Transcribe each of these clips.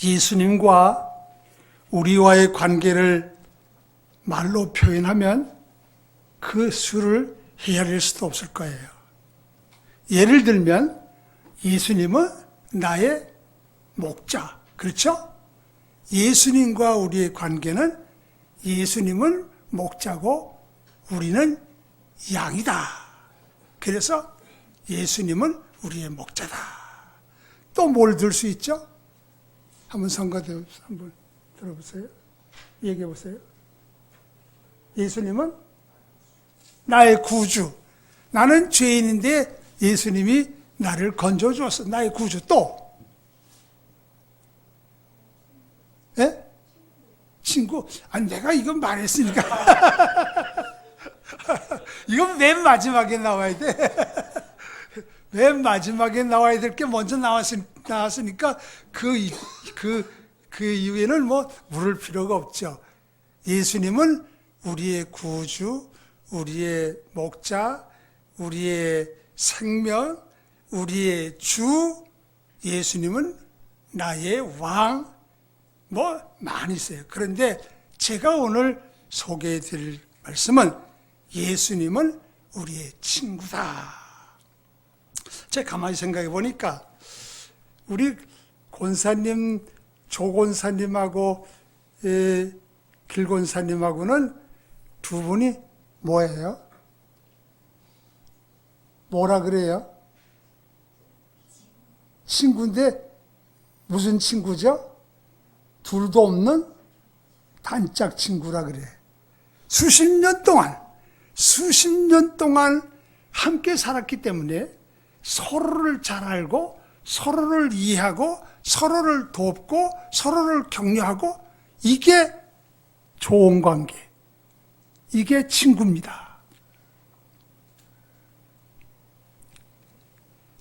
예수님과 우리와의 관계를 말로 표현하면 그 수를 헤아릴 수도 없을 거예요. 예를 들면 예수님은 나의 목자, 그렇죠? 예수님과 우리의 관계는 예수님은 목자고 우리는 양이다. 그래서 예수님은 우리의 목자다. 또 뭘 들 수 있죠? 한번 성가대 한번 들어보세요. 얘기해 보세요. 예수님은 나의 구주. 나는 죄인인데 예수님이 나를 건져주었어. 나의 구주. 또 예? 친구. 아니 내가 이건 말했으니까 이건 맨 마지막에 나와야 돼. 맨 마지막에 나와야 될 게 먼저 나왔으니까 그 이후에는 뭐 물을 필요가 없죠. 예수님은 우리의 구주, 우리의 목자, 우리의 생명, 우리의 주, 예수님은 나의 왕, 뭐 많이 있어요. 그런데 제가 오늘 소개해 드릴 말씀은 예수님은 우리의 친구다. 제가 가만히 생각해 보니까 우리 권사님, 조권사님하고 길권사님하고는 두 분이 뭐예요? 뭐라 그래요? 친구인데 무슨 친구죠? 둘도 없는 단짝 친구라 그래. 수십 년 동안 함께 살았기 때문에 서로를 잘 알고 서로를 이해하고 서로를 돕고 서로를 격려하고 이게 좋은 관계. 이게 친구입니다.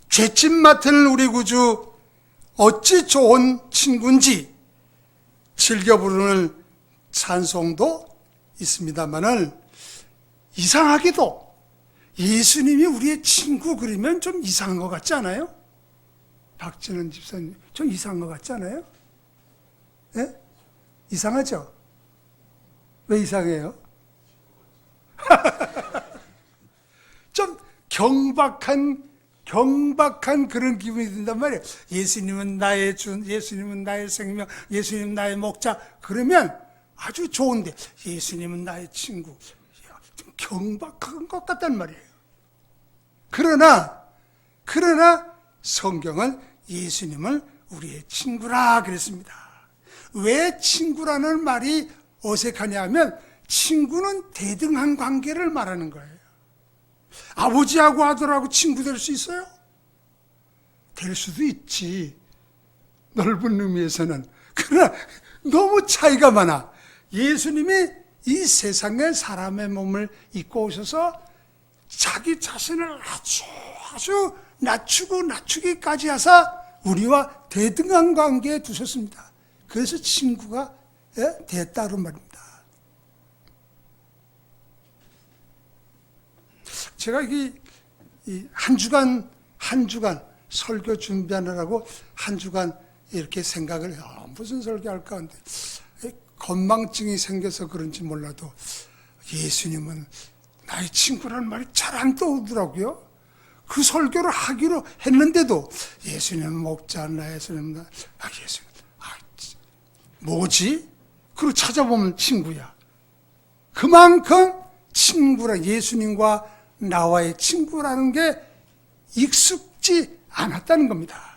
죄짐 맡은 우리 구주 어찌 좋은 친구인지 즐겨 부르는 찬송도 있습니다만은 이상하게도 예수님이 우리의 친구 그러면 좀 이상한 것 같지 않아요? 박진원 집사님 좀 이상한 것 같지 않아요? 예? 이상하죠? 왜 이상해요? 좀 경박한 그런 기분이 든단 말이에요. 예수님은 나의 주, 예수님은 나의 생명, 예수님은 나의 목자. 그러면 아주 좋은데 예수님은 나의 친구. 좀 경박한 것 같단 말이에요. 그러나 성경은 예수님은 우리의 친구라 그랬습니다. 왜 친구라는 말이 어색하냐 하면 친구는 대등한 관계를 말하는 거예요. 아버지하고 아들하고 친구 될 수 있어요? 될 수도 있지. 넓은 의미에서는. 그러나 너무 차이가 많아. 예수님이 이 세상에 사람의 몸을 입고 오셔서 자기 자신을 아주 낮추기까지 하사 우리와 대등한 관계에 두셨습니다. 그래서 친구가 됐다는 말입니다. 제가 이 한 주간 설교 준비하느라고 한 주간 이렇게 생각을 해요. 무슨 설교할까 하는데 건망증이 생겨서 그런지 몰라도 예수님은 나의 친구라는 말이 잘 안 떠오르더라고요. 그 설교를 하기로 했는데도 예수님은 목자, 예수님은 예수님, 뭐지? 그리고 찾아보면 친구야. 그만큼 친구라, 예수님과 나와의 친구라는 게 익숙지 않았다는 겁니다.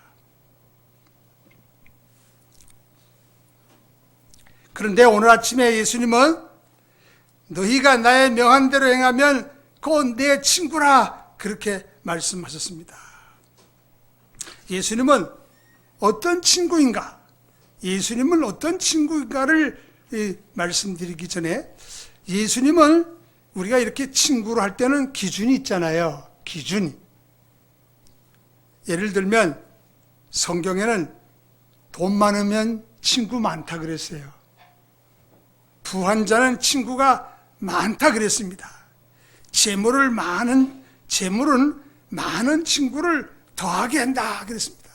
그런데 오늘 아침에 예수님은 너희가 나의 명한 대로 행하면 곧 내 친구라 그렇게 말씀하셨습니다. 예수님은 어떤 친구인가? 예수님은 어떤 친구인가를 말씀드리기 전에 예수님은 우리가 이렇게 친구로 할 때는 기준이 있잖아요. 기준이. 예를 들면 성경에는 돈 많으면 친구 많다 그랬어요. 부한 자는 친구가 많다 그랬습니다. 재물은 많은 친구를 더하게 한다 그랬습니다.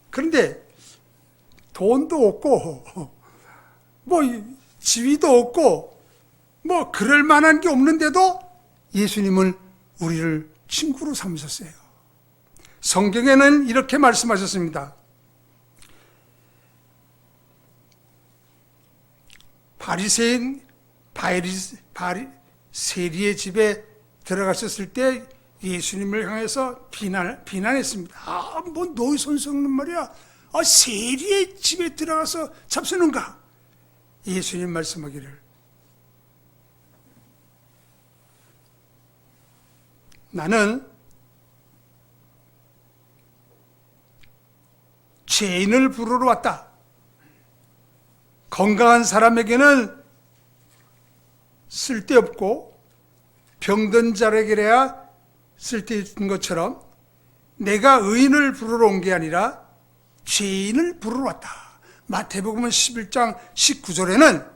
그런데 돈도 없고 뭐 지위도 없고 뭐 그럴 만한 게 없는데도 예수님은 우리를 친구로 삼으셨어요. 성경에는 이렇게 말씀하셨습니다. 세리의 집에 들어가셨을 때 예수님을 향해서 비난했습니다. 뭐 너희 선생님 말이야. 세리의 집에 들어가서 잡수는가? 예수님 말씀하기를, 나는 죄인을 부르러 왔다. 건강한 사람에게는 쓸데없고 병든 자에게야 쓸데있는 것처럼 내가 의인을 부르러 온 게 아니라 죄인을 부르러 왔다. 마태복음 11장 19절에는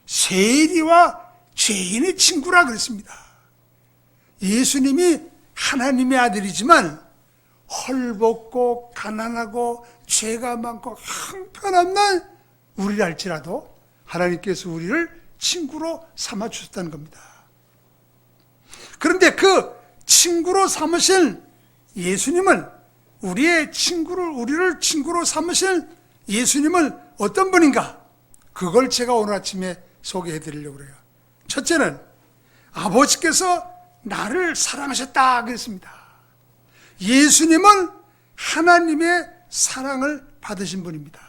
세리와 죄인의 친구라 그랬습니다. 예수님이 하나님의 아들이지만 헐벗고 가난하고 죄가 많고 형편없는 우리를 알지라도 하나님께서 우리를 친구로 삼아 주셨다는 겁니다. 그런데 그 친구로 삼으신 예수님은, 우리를 친구로 삼으신 예수님은 어떤 분인가? 그걸 제가 오늘 아침에 소개해 드리려고 그래요. 첫째는 아버지께서 나를 사랑하셨다 그랬습니다. 예수님은 하나님의 사랑을 받으신 분입니다.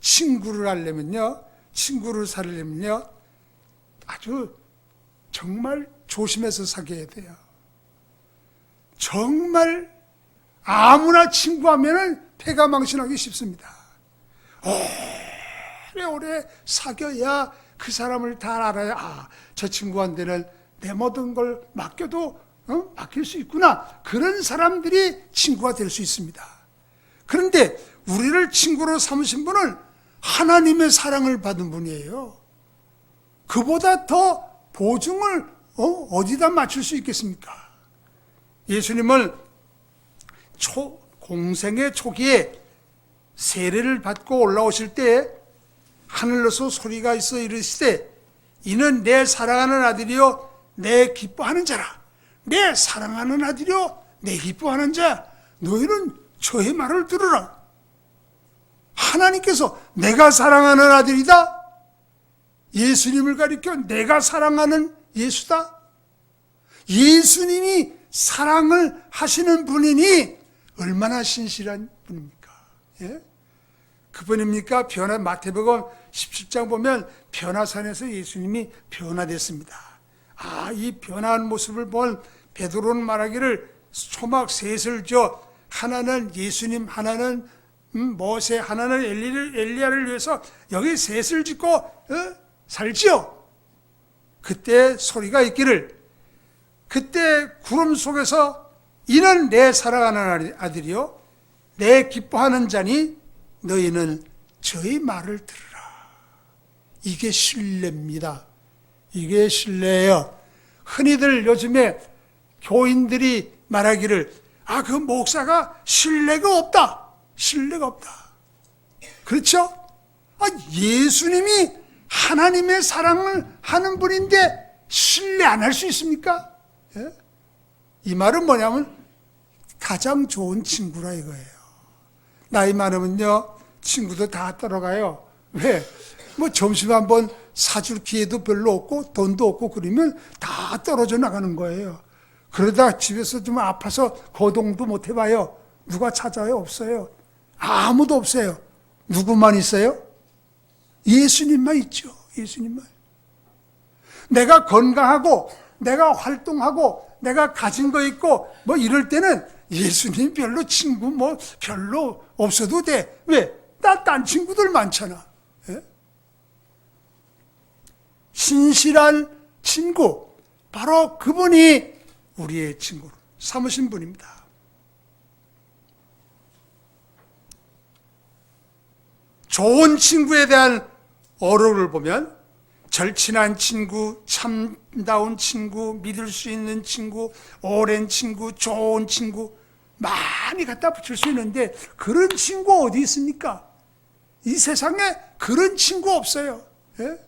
친구를 하려면요, 친구를 사려면요, 아주 정말 조심해서 사귀어야 돼요. 정말 아무나 친구하면 패가 망신하기 쉽습니다. 오래 사귀어야 그 사람을 다 알아야, 저 친구한테는 내 모든 걸 맡겨도 맡길 수 있구나. 그런 사람들이 친구가 될 수 있습니다. 그런데 우리를 친구로 삼으신 분은 하나님의 사랑을 받은 분이에요. 그보다 더 보증을 어디다 맞출 수 있겠습니까? 예수님은 공생의 초기에 세례를 받고 올라오실 때 하늘로서 소리가 있어 이르시되, 이는 내 사랑하는 아들이요 내 기뻐하는 자라. 내 사랑하는 아들이요 내 기뻐하는 자, 너희는 저의 말을 들으라. 하나님께서 내가 사랑하는 아들이다, 예수님을 가리켜 내가 사랑하는 예수다. 예수님이 사랑을 하시는 분이니 얼마나 신실한 분입니까? 예? 그분입니까? 마태복음 17장 보면 변화산에서 예수님이 변화됐습니다. 이 변화한 모습을 본 베드로는 말하기를, 초막 셋을 줘, 하나는 예수님, 하나는 모세, 하나는 엘리야를 위해서 여기 셋을 짓고 살지요. 그때 소리가 있기를, 그때 구름 속에서 이는 내 사랑하는 아들이요 내 기뻐하는 자니 너희는 저의 말을 들으라. 이게 신뢰입니다. 이게 신뢰예요. 흔히들 요즘에 교인들이 말하기를, 그 목사가 신뢰가 없다. 신뢰가 없다. 그렇죠? 예수님이 하나님의 사랑을 하는 분인데 신뢰 안 할 수 있습니까? 예? 이 말은 뭐냐면 가장 좋은 친구라 이거예요. 나이 많으면요, 친구도 다 떨어가요. 왜? 뭐 점심 한번 사줄 기회도 별로 없고 돈도 없고 그러면 다 떨어져 나가는 거예요. 그러다 집에서 좀 아파서 거동도 못 해봐요. 누가 찾아요? 없어요. 아무도 없어요. 누구만 있어요? 예수님만 있죠. 예수님만. 내가 건강하고 내가 활동하고 내가 가진 거 있고 뭐 이럴 때는 예수님 별로 친구 뭐 별로 없어도 돼. 왜? 나 딴 친구들 많잖아. 예? 신실한 친구, 바로 그분이 우리의 친구로 삼으신 분입니다. 좋은 친구에 대한 어록을 보면 절친한 친구, 참다운 친구, 믿을 수 있는 친구, 오랜 친구, 좋은 친구, 많이 갖다 붙일 수 있는데 그런 친구 어디 있습니까? 이 세상에 그런 친구 없어요. 예?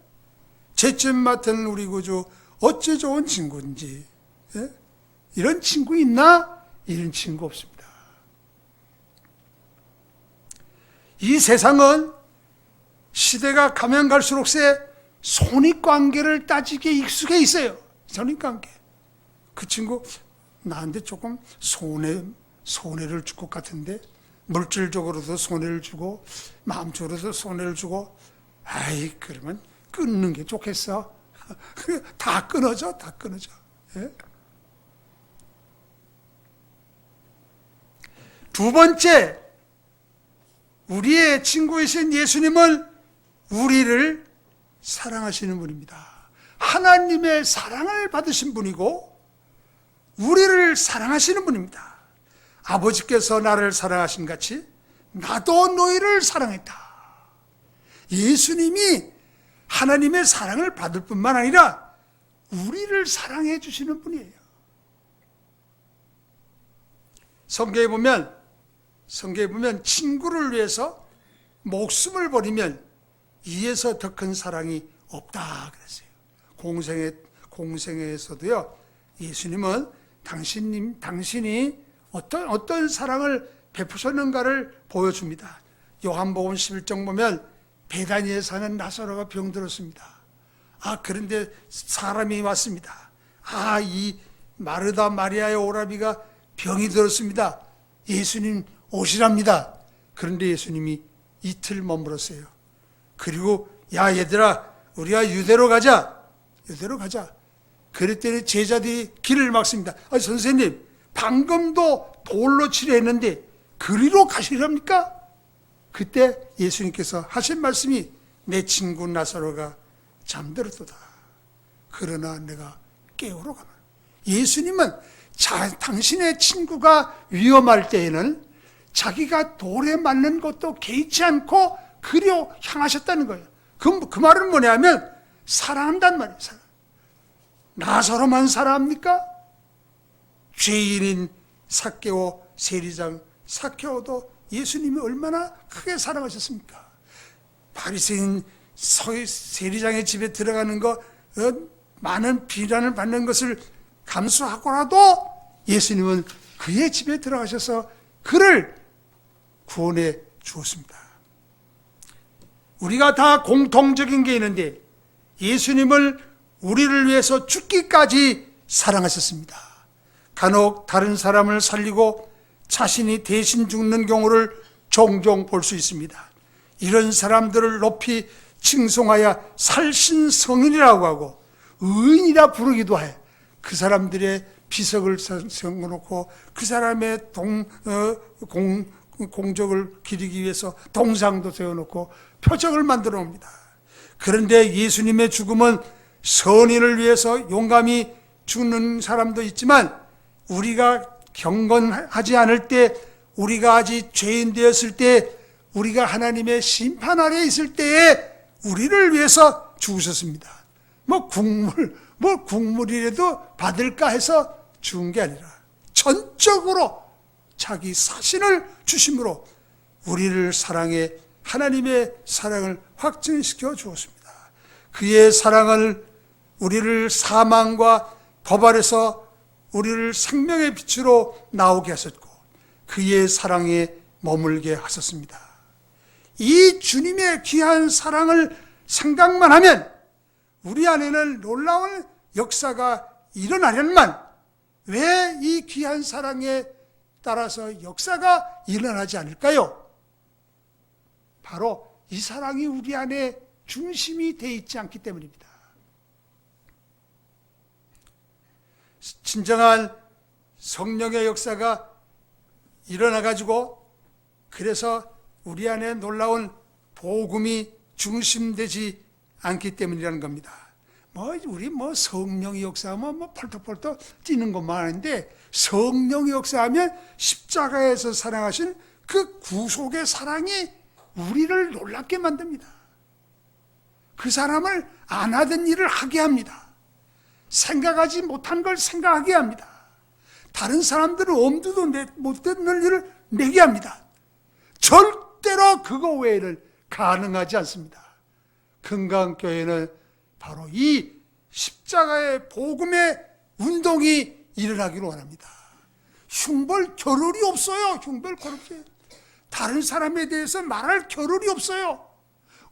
제쯤 맡은 우리 구주 어째 좋은 친구인지. 예? 이런 친구 있나? 이런 친구 없습니다. 이 세상은 시대가 가면 갈수록새 손익관계를 따지기에 익숙해 있어요. 손익관계. 그 친구 나한테 조금 손해를 줄 것 같은데, 물질적으로도 손해를 주고 마음적으로도 손해를 주고, 아이 그러면 끊는 게 좋겠어. 다 끊어져. 예? 두 번째, 우리의 친구이신 예수님은 우리를 사랑하시는 분입니다. 하나님의 사랑을 받으신 분이고 우리를 사랑하시는 분입니다. 아버지께서 나를 사랑하신 같이 나도 너희를 사랑했다. 예수님이 하나님의 사랑을 받을 뿐만 아니라 우리를 사랑해 주시는 분이에요. 성경에 보면 친구를 위해서 목숨을 버리면 이에서 더 큰 사랑이 없다 그랬어요. 공생에서도요, 예수님은 당신이 어떤 사랑을 베푸셨는가를 보여줍니다. 요한복음 11장 보면 베다니에 사는 나사로가 병들었습니다. 그런데 사람이 왔습니다. 이 마르다 마리아의 오라비가 병이 들었습니다. 예수님 오시랍니다. 그런데 예수님이 이틀 머물었어요. 그리고 야 얘들아, 우리가 유대로 가자. 그랬더니 제자들이 길을 막습니다. 선생님, 방금도 돌로 치료했는데 그리로 가시렵니까? 그때 예수님께서 하신 말씀이 내 친구 나사로가 잠들었도다. 그러나 내가 깨우러 가면. 예수님은 당신의 친구가 위험할 때에는 자기가 돌에 맞는 것도 개의치 않고 그리로 향하셨다는 거예요. 그 말은 뭐냐면 사랑한단 말이에요. 나사로만 사랑합니까? 죄인인 삭개오 세리장 삭개오도 예수님이 얼마나 크게 사랑하셨습니까? 바리새인 세리장의 집에 들어가는 거, 많은 비난을 받는 것을 감수하고라도 예수님은 그의 집에 들어가셔서 그를 구원해 주었습니다. 우리가 다 공통적인 게 있는데 예수님을 우리를 위해서 죽기까지 사랑하셨습니다. 간혹 다른 사람을 살리고 자신이 대신 죽는 경우를 종종 볼 수 있습니다. 이런 사람들을 높이 칭송하여 살신성인이라고 하고 의인이라 부르기도 해. 그 사람들의 비석을 세워놓고 그 사람의 공적을 기리기 위해서 동상도 세워놓고 표적을 만들어 옵니다. 그런데 예수님의 죽음은 선인을 위해서 용감히 죽는 사람도 있지만 우리가 경건하지 않을 때, 우리가 아직 죄인 되었을 때, 우리가 하나님의 심판 아래에 있을 때에 우리를 위해서 죽으셨습니다. 국물이라도 받을까 해서 죽은 게 아니라 전적으로 자기 사신을 주심으로 우리를 사랑해 하나님의 사랑을 확증시켜 주었습니다. 그의 사랑을 우리를 사망과 고발에서 우리를 생명의 빛으로 나오게 하셨고 그의 사랑에 머물게 하셨습니다. 이 주님의 귀한 사랑을 생각만 하면 우리 안에는 놀라운 역사가 일어나련만 왜 이 귀한 사랑에 따라서 역사가 일어나지 않을까요? 바로 이 사랑이 우리 안에 중심이 되어 있지 않기 때문입니다. 진정한 성령의 역사가 일어나가지고 그래서 우리 안에 놀라운 복음이 중심되지 않기 때문이라는 겁니다. 우리 성령의 역사하면 펄떡펄떡 뛰는 것만 하는데 성령의 역사하면 십자가에서 사랑하신 그 구속의 사랑이 우리를 놀랍게 만듭니다. 그 사람을 안 하던 일을 하게 합니다. 생각하지 못한 걸 생각하게 합니다. 다른 사람들은 엄두도 못 내는 일을 내게 합니다. 절대로 그거 외에는 가능하지 않습니다. 금강교회는 바로 이 십자가의 복음의 운동이 일어나기를 원합니다. 흉볼 겨를이 없어요. 흉볼 겨를이. 다른 사람에 대해서 말할 겨를이 없어요.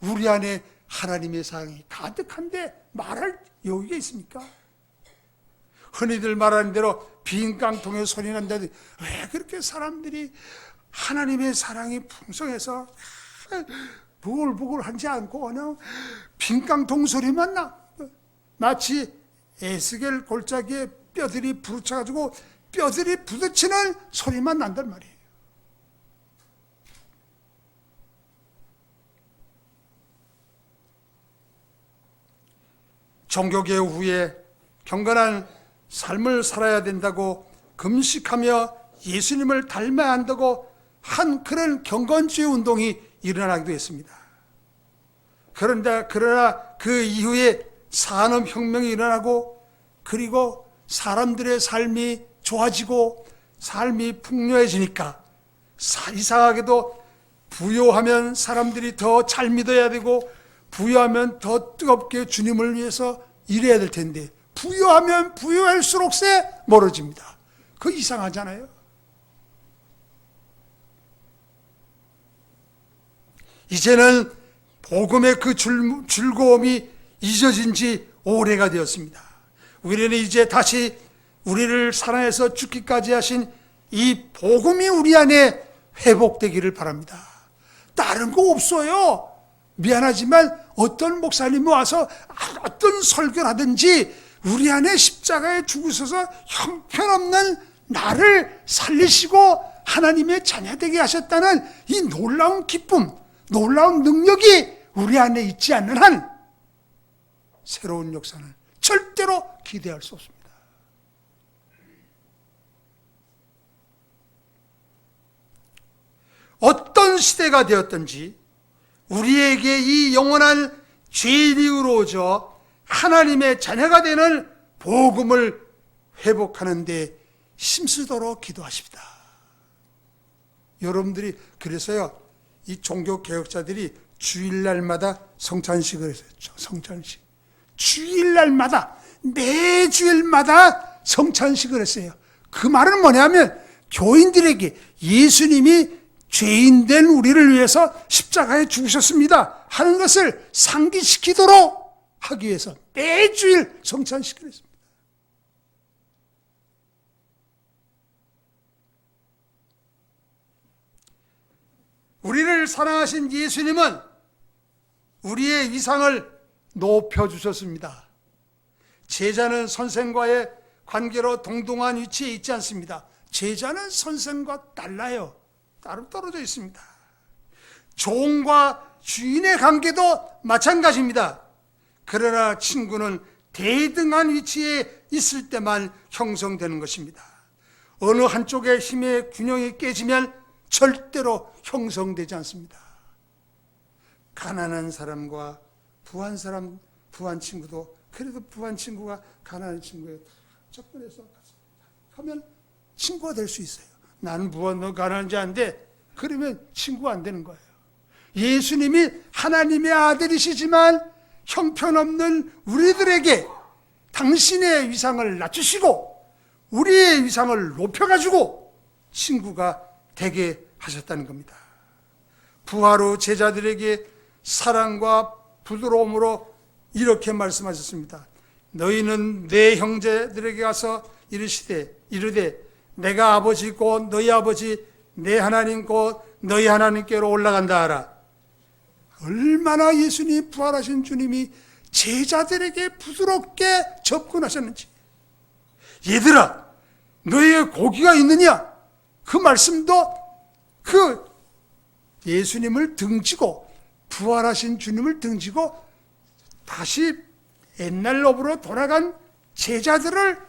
우리 안에 하나님의 사랑이 가득한데 말할 여유가 있습니까? 흔히들 말하는 대로 빈 깡통에 소리 난다든지, 왜 그렇게 사람들이 하나님의 사랑이 풍성해서 부글부글하지 않고 그냥 빈 깡통 소리만 나? 마치 에스겔 골짜기에 뼈들이 부딪혀가지고 뼈들이 부딪히는 소리만 난단 말이에요. 종교개혁 후에 경건한 삶을 살아야 된다고 금식하며 예수님을 닮아야 한다고 한 그런 경건주의 운동이 일어나기도 했습니다. 그러나 그 이후에 산업혁명이 일어나고, 그리고 사람들의 삶이 좋아지고 삶이 풍요해지니까 이상하게도 부요하면 사람들이 더 잘 믿어야 되고, 부유하면 더 뜨겁게 주님을 위해서 일해야 될 텐데, 부유하면 부유할수록 멀어집니다. 그거 이상하잖아요. 이제는 복음의 그 즐거움이 잊어진 지 오래가 되었습니다. 우리는 이제 다시 우리를 사랑해서 죽기까지 하신 이 복음이 우리 안에 회복되기를 바랍니다. 다른 거 없어요. 미안하지만 어떤 목사님이 와서 어떤 설교를 하든지 우리 안에 십자가에 죽으셔서 형편없는 나를 살리시고 하나님의 자녀되게 하셨다는 이 놀라운 기쁨, 놀라운 능력이 우리 안에 있지 않는 한 새로운 역사는 절대로 기대할 수 없습니다. 어떤 시대가 되었든지 우리에게 이 영원한 죄인이 이루어져 하나님의 자녀가 되는 복음을 회복하는 데 힘쓰도록 기도하십니다. 여러분들이 그래서요, 이 종교 개혁자들이 주일날마다 성찬식을 했었죠. 성찬식. 주일날마다, 매주일마다 성찬식을 했어요. 그 말은 뭐냐면 교인들에게 예수님이 죄인된 우리를 위해서 십자가에 죽으셨습니다 하는 것을 상기시키도록 하기 위해서 매주일 성찬식을 했습니다. 우리를 사랑하신 예수님은 우리의 위상을 높여주셨습니다. 제자는 선생과의 관계로 동등한 위치에 있지 않습니다. 제자는 선생과 달라요. 따로 떨어져 있습니다. 종과 주인의 관계도 마찬가지입니다. 그러나 친구는 대등한 위치에 있을 때만 형성되는 것입니다. 어느 한쪽의 힘의 균형이 깨지면 절대로 형성되지 않습니다. 가난한 사람과 부한 사람, 부한 친구도, 그래도 부한 친구가 가난한 친구에 접근해서 하면 친구가 될 수 있어요. 나는 부한, 너 가난한 자인데, 그러면 친구가 안 되는 거예요. 예수님이 하나님의 아들이시지만 형편없는 우리들에게 당신의 위상을 낮추시고 우리의 위상을 높여가지고 친구가 되게 하셨다는 겁니다. 부활 후 제자들에게 사랑과 부드러움으로 이렇게 말씀하셨습니다. 너희는 내 형제들에게 가서 이르되 내가 아버지 곧 너희 아버지 내 하나님 곧 너희 하나님께로 올라간다 하라. 얼마나 예수님 부활하신 주님이 제자들에게 부드럽게 접근하셨는지. 얘들아, 너희의 고기가 있느냐? 그 말씀도 그 예수님을 등지고 부활하신 주님을 등지고 다시 옛날 법으로 돌아간 제자들을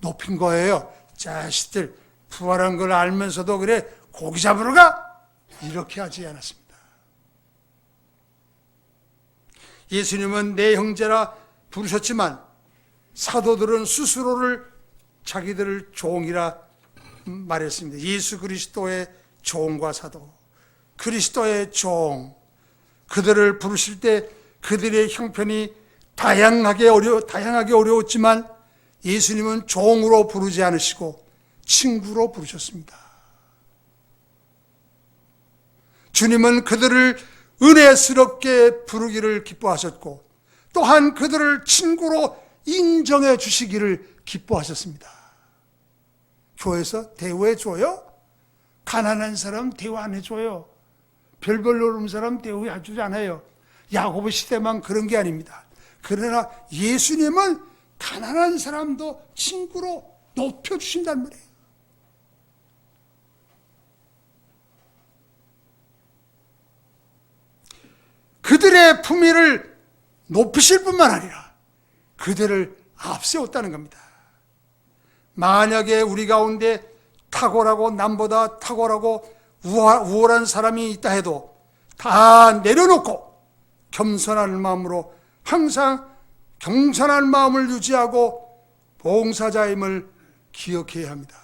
높인 거예요. 자식들, 부활한 걸 알면서도 그래 고기 잡으러 가? 이렇게 하지 않았습니다. 예수님은 내 형제라 부르셨지만 사도들은 스스로를 자기들을 종이라 말했습니다. 예수 그리스도의 종과 사도, 그리스도의 종, 그들을 부르실 때 그들의 형편이 다양하게 어려웠지만 예수님은 종으로 부르지 않으시고 친구로 부르셨습니다. 주님은 그들을 은혜스럽게 부르기를 기뻐하셨고 또한 그들을 친구로 인정해 주시기를 기뻐하셨습니다. 교회에서 대우해 줘요? 가난한 사람 대우 안 해줘요. 별별 노름 사람 대우해 주지 않아요. 야고보 시대만 그런 게 아닙니다. 그러나 예수님은 가난한 사람도 친구로 높여주신단 말이에요. 그들의 품위를 높이실 뿐만 아니라 그들을 앞세웠다는 겁니다. 만약에 우리 가운데 탁월하고 남보다 탁월하고 우월한 사람이 있다 해도 다 내려놓고 겸손한 마음으로 항상 경선한 마음을 유지하고 봉사자임을 기억해야 합니다.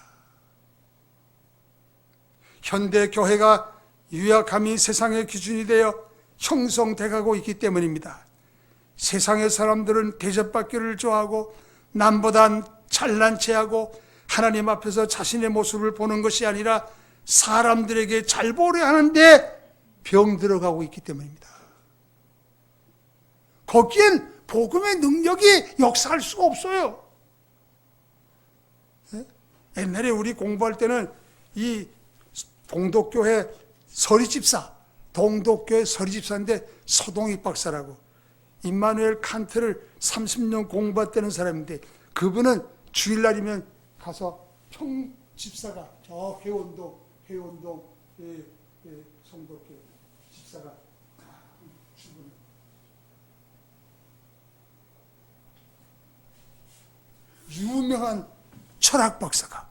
현대 교회가 유약함이 세상의 기준이 되어 형성돼 가고 있기 때문입니다. 세상의 사람들은 대접받기를 좋아하고 남보단 잘난 체하고 하나님 앞에서 자신의 모습을 보는 것이 아니라 사람들에게 잘 보려 하는데 병 들어가고 있기 때문입니다. 거기엔 복음의 능력이 역사할 수가 없어요. 옛날에 우리 공부할 때는 이 동독교회 서리집사, 동독교회 서리집사인데 서동익 박사라고 임마누엘 칸트를 30년 공부했다는 사람인데 그분은 주일날이면 가서 평집사가 저 회원동 성독교 집사가 죽은 유명한 철학 박사가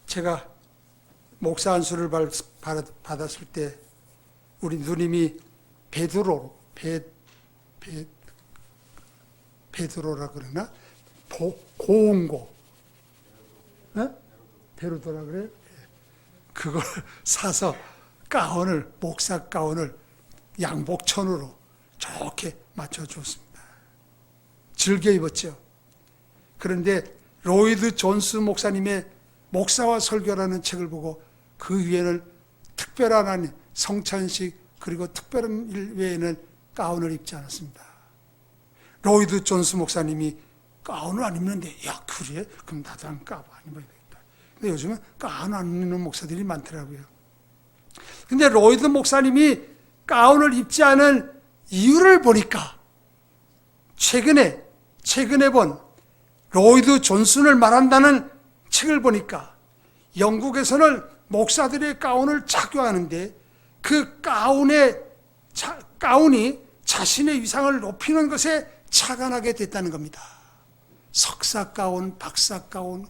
제가 목사 안수를 받았을 때 우리 누님이 베드로라 그러나 고운고 베르도라 그래요. 그걸 사서 목사 가운을 양복천으로 좋게 맞춰주었습니다. 즐겨 입었죠. 그런데 로이드 존스 목사님의 목사와 설교라는 책을 보고 그 위에는 특별한 성찬식 그리고 특별한 일 외에는 가운을 입지 않았습니다. 로이드 존스 목사님이 가운을 안 입는데 야 그래? 그럼 나도 안 입어야 되겠다. 근데 요즘은 가운 안 입는 목사들이 많더라고요. 근데 로이드 목사님이 가운을 입지 않은 이유를 보니까 최근에 본 로이드 존슨을 말한다는 책을 보니까 영국에서는 목사들의 가운을 착용하는데 그 가운이 자신의 위상을 높이는 것에 착안하게 됐다는 겁니다. 석사 가운, 박사 가운,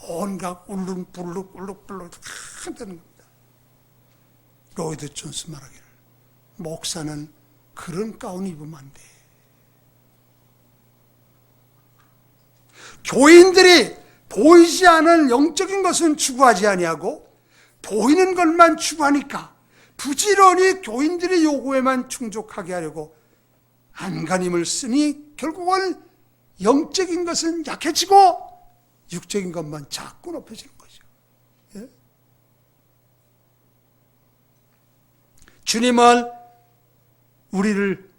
온갖 울룩불룩 한다는 겁니다. 로이드 존스 말하기를 목사는 그런 가운 입으면 안 돼. 교인들이 보이지 않은 영적인 것은 추구하지 아니하고 보이는 것만 추구하니까 부지런히 교인들의 요구에만 충족하게 하려고 안간힘을 쓰니 결국은 영적인 것은 약해지고 육적인 것만 자꾸 높여지는 거죠. 예? 주님은 우리를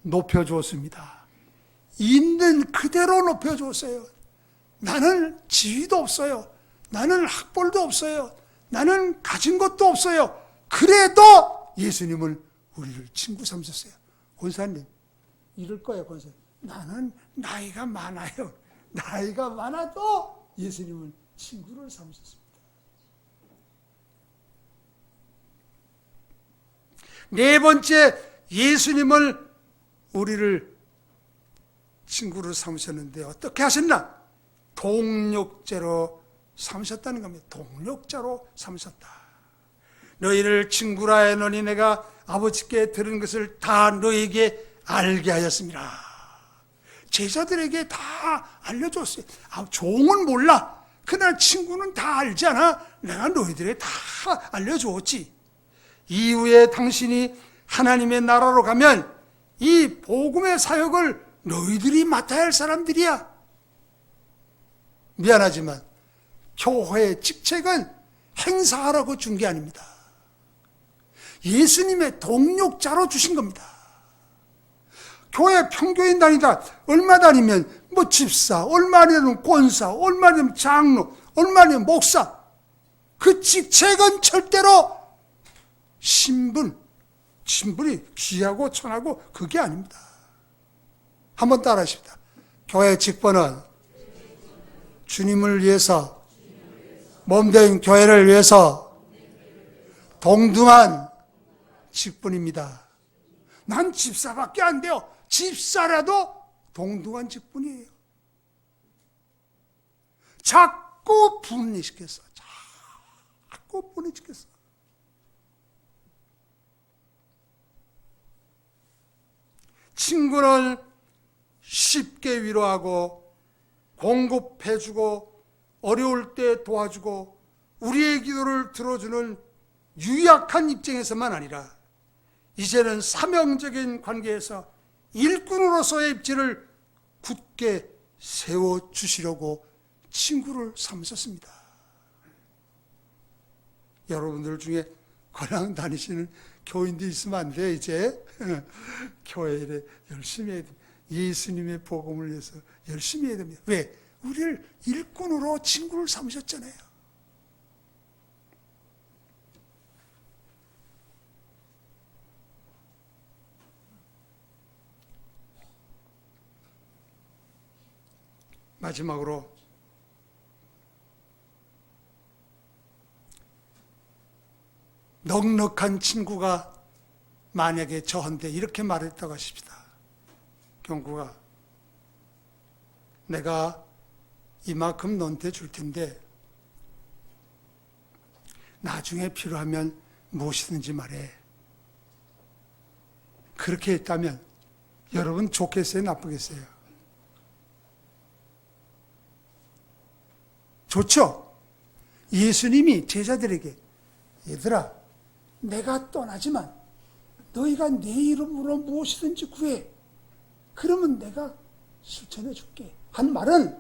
높여주었습니다. 있는 그대로 높여주었어요. 나는 지위도 없어요. 나는 학벌도 없어요. 나는 가진 것도 없어요. 그래도 예수님은 우리를 친구 삼으셨어요. 권사님 이럴 거예요. 권사님 나는 나이가 많아요. 나이가 많아도 예수님은 친구를 삼으셨습니다. 네 번째, 예수님을 우리를 친구를 삼으셨는데 어떻게 하셨나? 동력자로 삼으셨다는 겁니다. 동력자로 삼으셨다. 너희를 친구라 하노니 내가 아버지께 들은 것을 다 너희에게 알게 하였습니다. 제자들에게 다 알려줬어요. 종은 몰라. 그러나 친구는 다 알잖아. 내가 너희들에게 다 알려줬지. 이후에 당신이 하나님의 나라로 가면 이 복음의 사역을 너희들이 맡아야 할 사람들이야. 미안하지만 교회의 직책은 행사하라고 준 게 아닙니다. 예수님의 동력자로 주신 겁니다. 교회 평교인 다니다 얼마 다니면 뭐 집사, 얼마 되면 권사, 얼마 되면 장로, 얼마 되면 목사. 그 직책은 절대로 신분이 귀하고 천하고 그게 아닙니다. 한번 따라하십시다. 교회 직분은 주님을 위해서, 몸된 교회를 위해서 동등한 직분입니다. 난 집사밖에 안 돼요. 집사라도 동등한 직분이에요. 자꾸 분리시켰어. 자꾸 분리시켰어. 친구는 쉽게 위로하고 공급해주고 어려울 때 도와주고 우리의 기도를 들어주는 유약한 입장에서만 아니라 이제는 사명적인 관계에서 일꾼으로서의 입지를 굳게 세워주시려고 친구를 삼으셨습니다. 여러분들 중에 권양 다니시는 교인도 있으면 안 돼요. 이제 교회에 열심히 해야 됩니다. 예수님의 복음을 위해서 열심히 해야 됩니다. 왜? 우리를 일꾼으로 친구를 삼으셨잖아요. 마지막으로 넉넉한 친구가 만약에 저한테 이렇게 말했다고 하십시다. 경구가, 내가 이만큼 너한테 줄 텐데 나중에 필요하면 무엇이든지 말해. 그렇게 했다면 여러분 좋겠어요? 나쁘겠어요? 좋죠? 예수님이 제자들에게, 얘들아, 내가 떠나지만 너희가 내 이름으로 무엇이든지 구해. 그러면 내가 실천해 줄게. 한 말은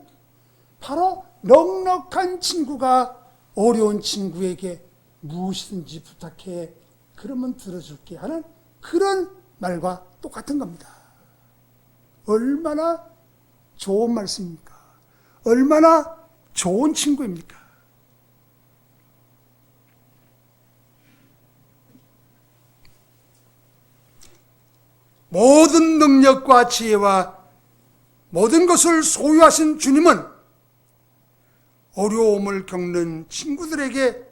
바로 넉넉한 친구가 어려운 친구에게 무엇이든지 부탁해. 그러면 들어줄게 하는 그런 말과 똑같은 겁니다. 얼마나 좋은 말씀입니까? 얼마나 좋은 친구입니까? 모든 능력과 지혜와 모든 것을 소유하신 주님은 어려움을 겪는 친구들에게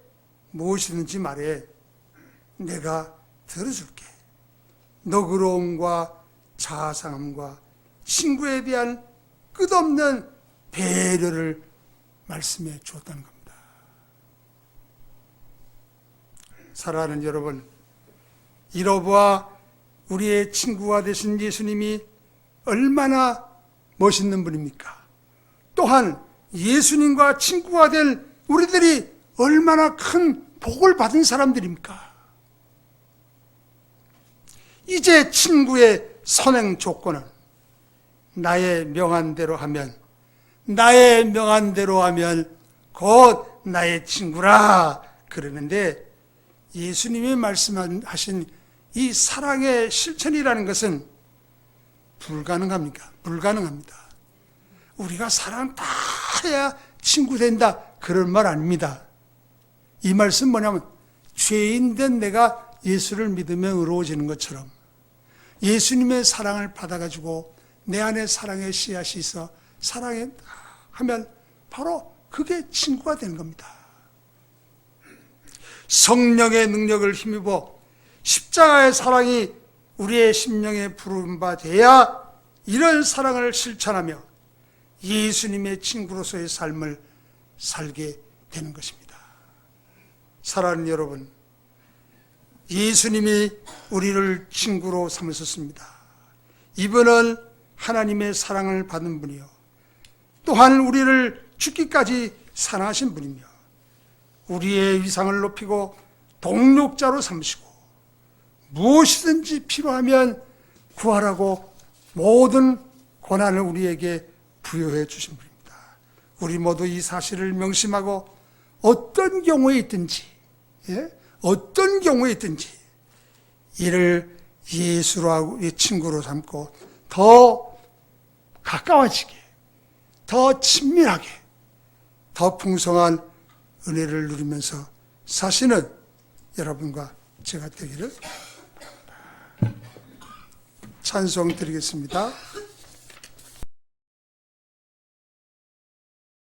무엇이든지 말해. 내가 들어줄게. 너그러움과 자상함과 친구에 대한 끝없는 배려를 말씀해 주었다는 겁니다. 사랑하는 여러분, 이러보아 우리의 친구가 되신 예수님이 얼마나 멋있는 분입니까? 또한 예수님과 친구가 될 우리들이 얼마나 큰 복을 받은 사람들입니까? 이제 친구의 선행 조건은 나의 명한대로 하면 곧 나의 친구라 그러는데, 예수님이 말씀하신 이 사랑의 실천이라는 것은 불가능합니까? 불가능합니다. 우리가 사랑 다 해야 친구 된다, 그런 말 아닙니다. 이 말씀 뭐냐면, 죄인된 내가 예수를 믿으면 의로워지는 것처럼 예수님의 사랑을 받아가지고 내 안에 사랑의 씨앗이 있어 사랑하면 바로 그게 친구가 되는 겁니다. 성령의 능력을 힘입어 십자가의 사랑이 우리의 심령에 부른 바 돼야 이런 사랑을 실천하며 예수님의 친구로서의 삶을 살게 되는 것입니다. 사랑하는 여러분, 예수님이 우리를 친구로 삼으셨습니다. 이분은 하나님의 사랑을 받은 분이요 또한 우리를 죽기까지 사랑하신 분이며 우리의 위상을 높이고 동력자로 삼으시고 무엇이든지 필요하면 구하라고 모든 권한을 우리에게 부여해 주신 분입니다. 우리 모두 이 사실을 명심하고 어떤 경우에 있든지 어떤 경우에 있든지 이를 예수로 하고 친구로 삼고 더 가까워지게 더 친밀하게 더 풍성한 은혜를 누리면서 사시는 여러분과 제가 되기를 찬송 드리겠습니다.